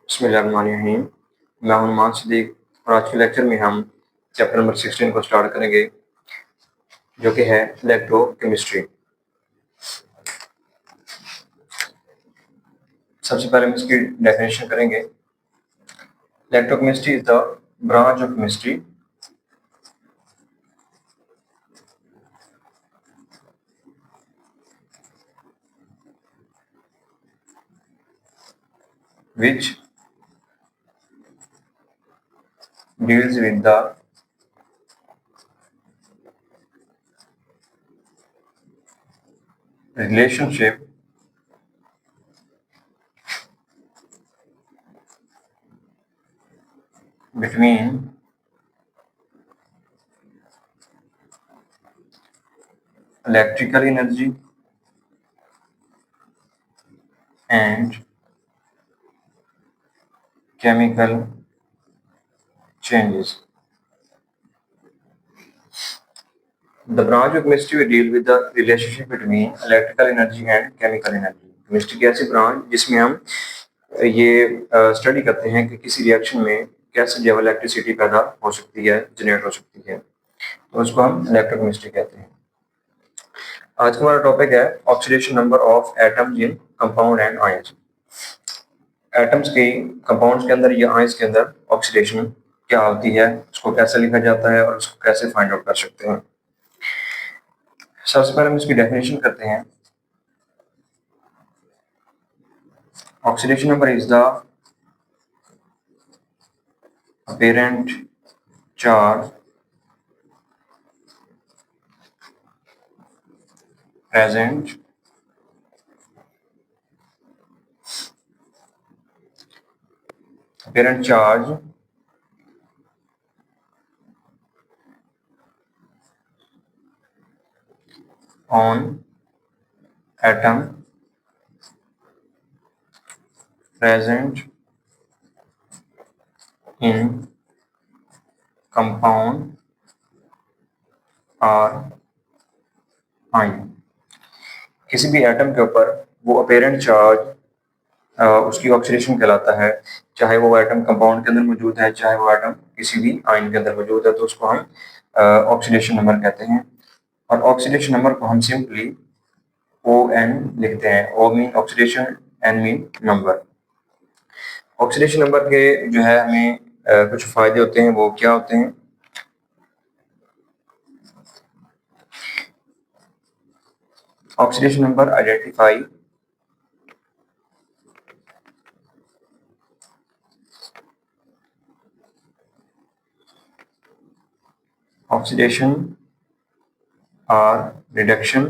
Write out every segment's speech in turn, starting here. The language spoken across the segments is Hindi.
बिस्मिल्लाहिर्रहमानिर्रहीम। मैं हूं नुमान सिद्दीक और आज के लेक्चर में हम चैप्टर नंबर 16 को स्टार्ट करेंगे, जो कि है इलेक्ट्रोकेमिस्ट्री। सबसे पहले हम इसकी डेफिनेशन करेंगे। Electrochemistry is the branch of chemistry which deals with the relationship between electrical energy and chemical changes. The branch of chemistry will deal with the relationship between electrical energy and chemical energy. Chemistry की ऐसी ब्रांच जिसमें हम ये स्टडी करते हैं कि किसी रिएक्शन में कैसे जो इलेक्ट्रिसिटी पैदा हो सकती है, जनरेट हो सकती है, तो उसको हम इलेक्ट्रोकेमिस्ट्री कहते हैं। आज का हमारा टॉपिक है oxidation number of atoms in compound and ions. Atoms के कंपाउंड्स के अंदर या आयंस के अंदर ऑक्सीडेशन क्या होती है, उसको कैसे लिखा जाता है और उसको कैसे फाइंड आउट कर सकते हैं। सबसे पहले हम इसकी डेफिनेशन करते हैं। Oxidation number is the apparent charge present on atom present in compound or ion। किसी भी एटम के ऊपर वो अपेरेंट चार्ज उसकी ऑक्सीडेशन कहलाता है, चाहे वो एटम कंपाउंड के अंदर मौजूद है, चाहे वो एटम किसी भी आयन के अंदर मौजूद है, तो उसको हम ऑक्सीडेशन नंबर कहते हैं। और ऑक्सीडेशन नंबर को हम सिंपली ON लिखते हैं। O mean oxidation, N mean number. Oxidation number के जो है हमें कुछ फायदे होते हैं, वो क्या होते हैं। ऑक्सीडेशन नंबर आइडेंटिफाई ऑक्सीडेशन और reduction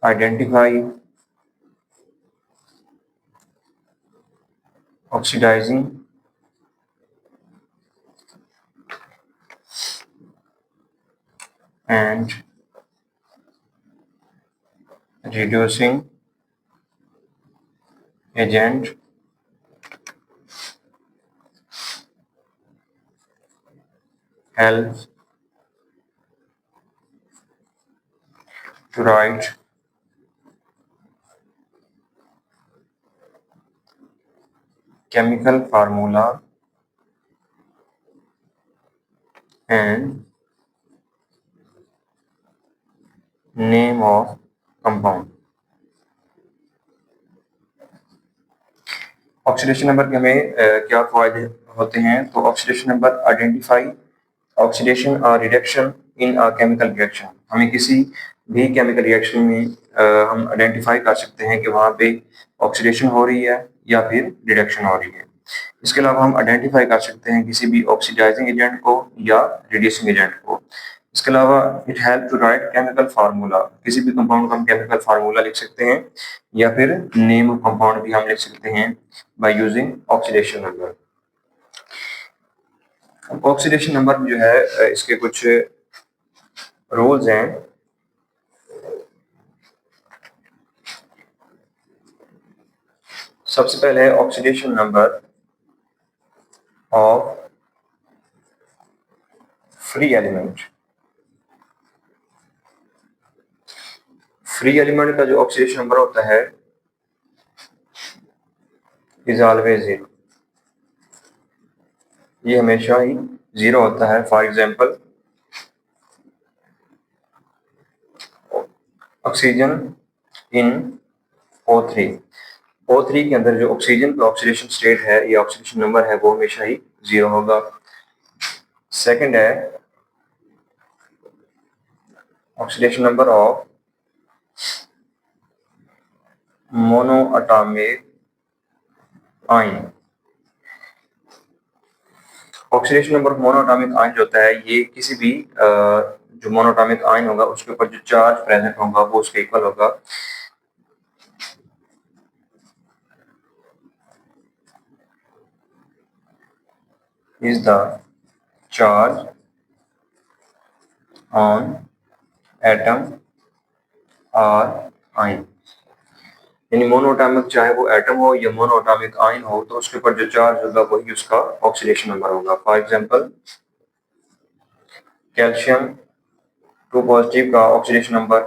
identify oxidising and reducing agent helps to write chemical formula and name of compound। Oxidation number के हमें क्या फायदे होते हैं, तो ऑक्सीडेशन नंबर आइडेंटिफाई ऑक्सीडेशन और reduction in a chemical reaction. हमें किसी भी केमिकल रिएक्शन में हम आइडेंटिफाई कर सकते हैं कि वहाँ पे ऑक्सीडेशन हो रही है या फिर रिडक्शन हो रही है। इसके अलावा हम आइडेंटिफाई कर सकते हैं किसी भी ऑक्सीडाइजिंग एजेंट को या रिड्यूसिंग एजेंट को। इसके अलावा it help to write chemical formula. किसी भी कंपाउंड का हम केमिकल फार्मूला लिख सकते हैं या फिर नेम ऑफ कंपाउंड भी हम लिख सकते हैं by using oxidation number. Oxidation number जो है इसके कुछ रूल्स हैं। सबसे पहले है oxidation number of free free element का जो ऑक्सीडेशन नंबर होता है इज ऑलवेज जीरो, ये हमेशा ही जीरो होता है। For example oxygen in O3, O3 के अंदर जो ऑक्सीजन का ऑक्सीडेशन स्टेट है या ऑक्सीडेशन नंबर है वो हमेशा ही जीरो होगा। सेकंड है oxidation number of monoatomic ion. Oxidation number of monoatomic ion जो होता है ये किसी भी जो मोनोएटॉमिक आयन होगा उसके ऊपर जो चार्ज प्रेजेंट होगा वो उसके इक्वल होगा। Is the charge on atom और आयन, यानी मोनोएटॉमिक चाहे वो एटम हो या मोनोएटॉमिक आयन हो तो उसके ऊपर जो चार्ज होगा वही उसका ऑक्सीडेशन नंबर होगा। फॉर एग्जांपल कैल्शियम 2 पॉजिटिव का ऑक्सीडेशन नंबर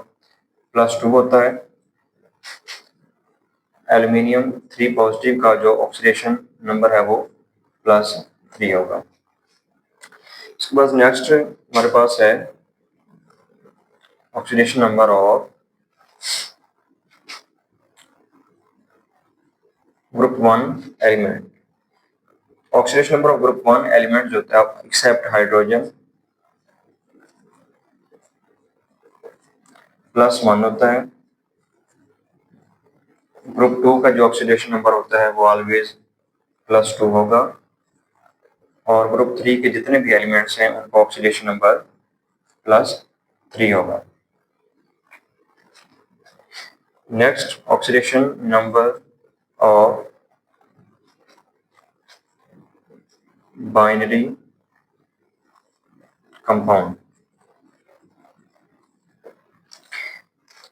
+2 होता है, एल्यूमिनियम 3 पॉजिटिव का जो ऑक्सीडेशन नंबर है वो +3 होगा। इसके बाद नेक्स्ट हमारे पास है oxidation number of group 1 element. Oxidation number of group 1 element जो होता है एक्सेप्ट हाइड्रोजन +1 होता है। ग्रुप 2 का जो ऑक्सीडेशन नंबर होता है वो ऑलवेज +2 होगा और ग्रुप 3 के जितने भी एलिमेंट्स हैं उनका ऑक्सीडेशन नंबर +3 होगा। Next oxidation number of binary compound.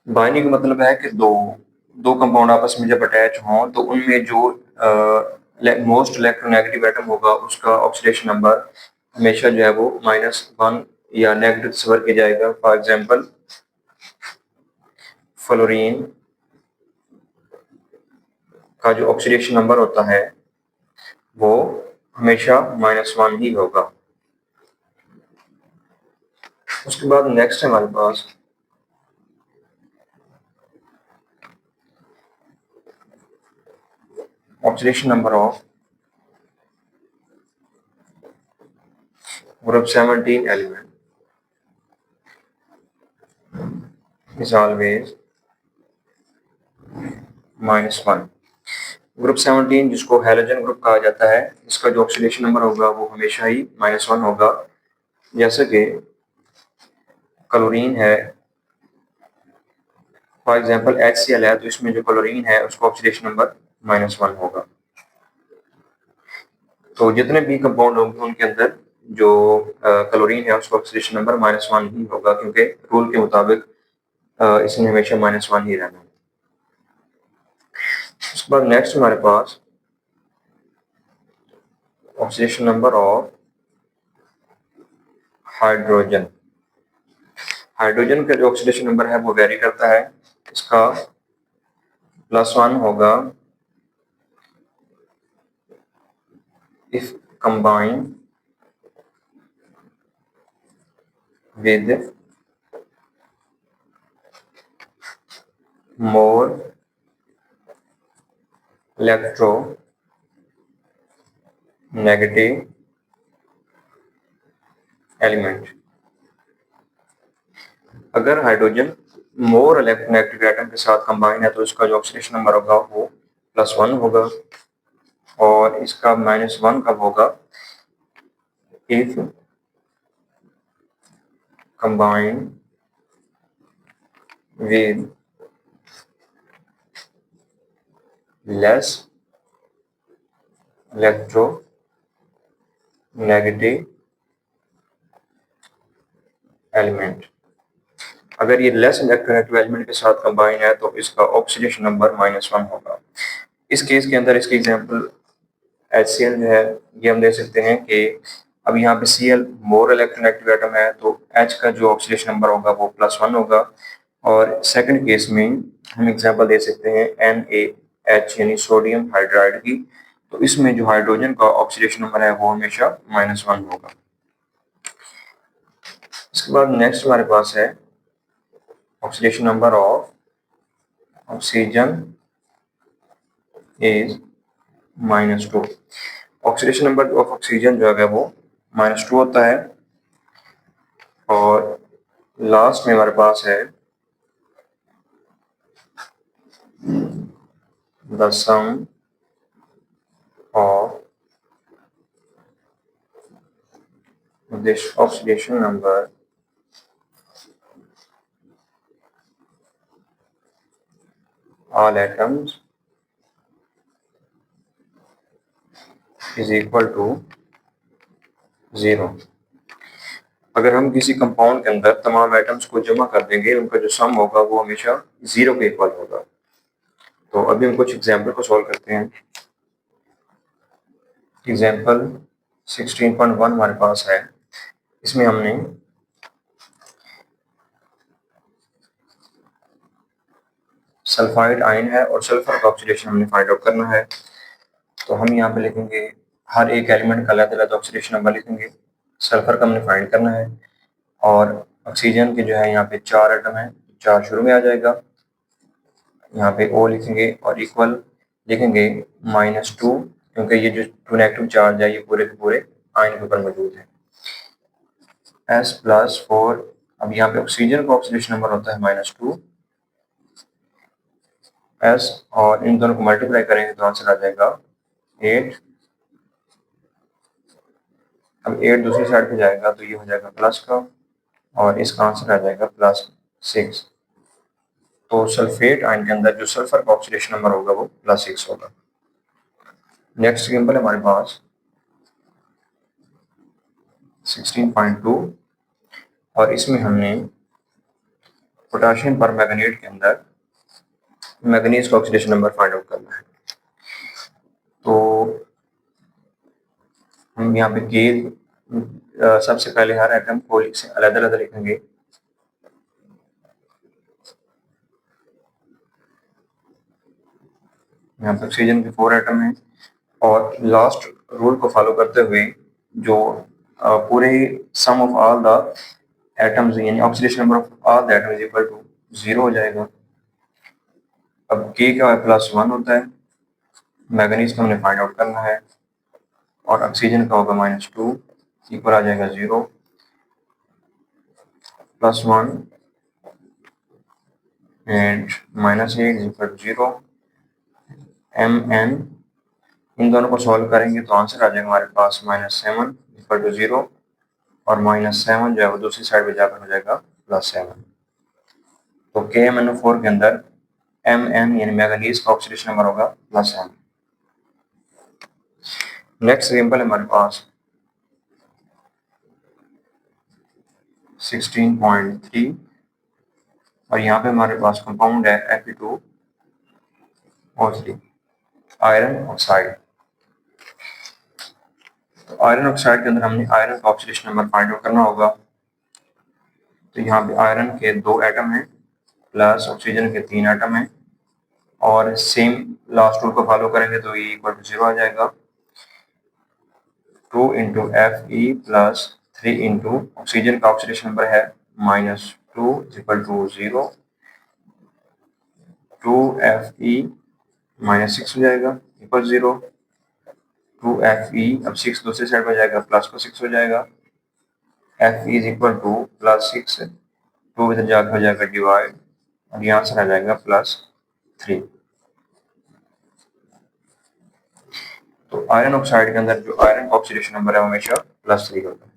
Binary का मतलब है कि दो कंपाउंड आपस में जब अटैच हों तो उनमें जो मोस्ट इलेक्ट्रोनेगेटिव एटम होगा उसका ऑक्सीडेशन नंबर हमेशा जो है वो -1 या नेगेटिव से वर्क किया जाएगा। फॉर एग्जांपल फ्लोरीन का जो ऑक्सीडेशन नंबर होता है वो हमेशा -1 ही होगा। उसके बाद नेक्स्ट है हमारे पास oxidation number of group 17 element is always -1। Group 17 जिसको हैलोजन ग्रुप कहा जाता है इसका जो ऑक्सीडेशन नंबर होगा वो हमेशा ही -1 होगा। जैसे कि क्लोरीन है, फॉर एग्जांपल HCl है तो इसमें जो क्लोरीन है उसका ऑक्सीडेशन नंबर -1 होगा। तो जितने भी कंपाउंड होंगे उनके अंदर जो क्लोरीन है उसका ऑक्सीडेशन नंबर -1 ही होगा क्योंकि रूल के मुताबिक इसमें हमेशा -1 ही रहना है। उसके बाद नेक्स्ट हमारे पास oxidation number of hydrogen. Hydrogen का जो ऑक्सीडेशन नंबर है वो वेरी करता है, इसका +1 होगा if combine with more electronegative element. अगर हाइड्रोजन मोर इलेक्ट्रोनेगेटिव एटम के साथ कंबाइन है तो इसका जो ऑक्सीडेशन नंबर होगा वो +1 होगा और इसका -1 कब होगा, if combine with less electronegative element. अगर ये लेस इलेक्ट्रोनेगेटिव एलिमेंट के साथ कंबाइन है तो इसका ऑक्सीडेशन नंबर -1 होगा। इस केस के अंदर इसकी एग्जांपल HCl जो है ये हम दे सकते हैं कि अब यहाँ पे Cl मोर इलेक्ट्रोनेगेटिव एटम है तो H का जो ऑक्सीडेशन नंबर होगा वो +1 होगा और सेकंड केस में हम एग्जांपल दे सकते हैं NaH यानी सोडियम हाइड्राइड की। तो इसमें जो हाइड्रोजन का ऑक्सीडेशन नंबर है वो हमेशा -1 होगा। इसके बाद नेक्स्ट हमारे पास है oxidation number of oxygen is -2। Oxidation number of oxygen जो है वो -2 होता है। और लास्ट में हमारे पास है the sum of this oxidation number all atoms is equal to 0। अगर हम किसी कंपाउंड के अंदर तमाम एटम्स को जमा कर देंगे, उनका जो सम होगा वो हमेशा 0 के इक्वल होगा। तो अभी हम कुछ एग्जाम्पल को सॉल्व करते हैं। एग्जाम्पल 16.1 हमारे पास है। इसमें हमने सल्फाइड आयन है और सल्फर का ऑक्सीडेशन हमने फाइंड आउट करना है। तो हम यहाँ पे लिखेंगे हर एक एलिमेंट का अलग-अलग ऑक्सीडेशन नंबर लिखेंगे। सल्फर का हमने फाइंड करना है और ऑक्सीजन के जो है यहाँ पे 4 एटम है, 4 शुरू में आ जाएगा। यहाँ पे O लिखेंगे और इक्वल लिखेंगे -2, क्योंकि ये जो 2 नेगेटिव चार्ज है ये पूरे के पूरे आयन के ऊपर मौजूद है। S+4। अब यहाँ पे ऑक्सीजन का ऑक्सीडेशन नंबर होता है -2 S, और इन दोनों को मल्टीप्लाई करेंगे तो आंसर आ जाएगा 8। अब 8 दूसरी साइड पे जाएगा तो ये हो जाएगा प्लस का, और इसका आंसर आ जाएगा +6। तो सल्फेट आयन के अंदर जो सल्फर का ऑक्सीडेशन नंबर होगा वो +6 होगा। नेक्स्ट एग्जांपल है हमारे पास 16.2, और इसमें हमने पोटेशियम परमैंगनेट के अंदर मैंगनीज का ऑक्सीडेशन नंबर फाइंड आउट करना है। तो हम यहाँ पे के सबसे पहले हर एटम को अलग-अलग लिखेंगे। यहाँ पे ऑक्सीजन के 4 एटम हैं, और लास्ट रूल को फॉलो करते हुए जो पूरे sum of all the atoms यानी oxidation number of all the atom is equal to 0 हो जाएगा। अब के क्या है +1 होता है, मैंगनीज का हमने फाइंड आउट करना है, और ऑक्सीजन का होगा -2 इक्वल आ जाएगा 0 +1 and -8 is equal to 0। Mn इन दोनों को सॉल्व करेंगे तो आंसर आ जाएगा हमारे पास -7 इक्वल टू 0, और -7 जो है वो दूसरी साइड पे जाकर हो जाएगा +7। तो KMnO4 के अंदर Mn यानी मैंगनीज का ऑक्सीडेशन नंबर होगा +7। नेक्स्ट एग्जांपल है हमारे पास 16.3, और यहाँ पे हमारे पास कंपाउंड है Fe2O3 आयरन ऑक्साइड। तो आयरन ऑक्साइड के अंदर हमने आयरन का ऑक्सीडेशन नंबर फाइंड आउट करना होगा। तो यहाँ पे आयरन के 2 एटम हैं प्लस ऑक्सीजन के 3 एटम हैं, और सेम लास्ट रूल को फॉलो करेंगे तो ये इक्वल टू 0 आ जाएगा। 2 × Fe प्लस 3 × ऑक्सीजन का ऑक्सीडेशन नंबर है -2 इक्वल टू 0। 2Fe -6 हो जाएगा इक्वल 0। 2Fe अब 6 दूसरी साइड पर जाएगा, प्लस को 6 हो जाएगा। Fe इज इक्वल टू +6, 2 इधर जाकर हो जाएगा डिवाइड, और ये आंसर आ जाएगा +3। तो आयरन ऑक्साइड के अंदर जो आयरन का ऑक्सीडेशन नंबर है हमेशा +3 होता है।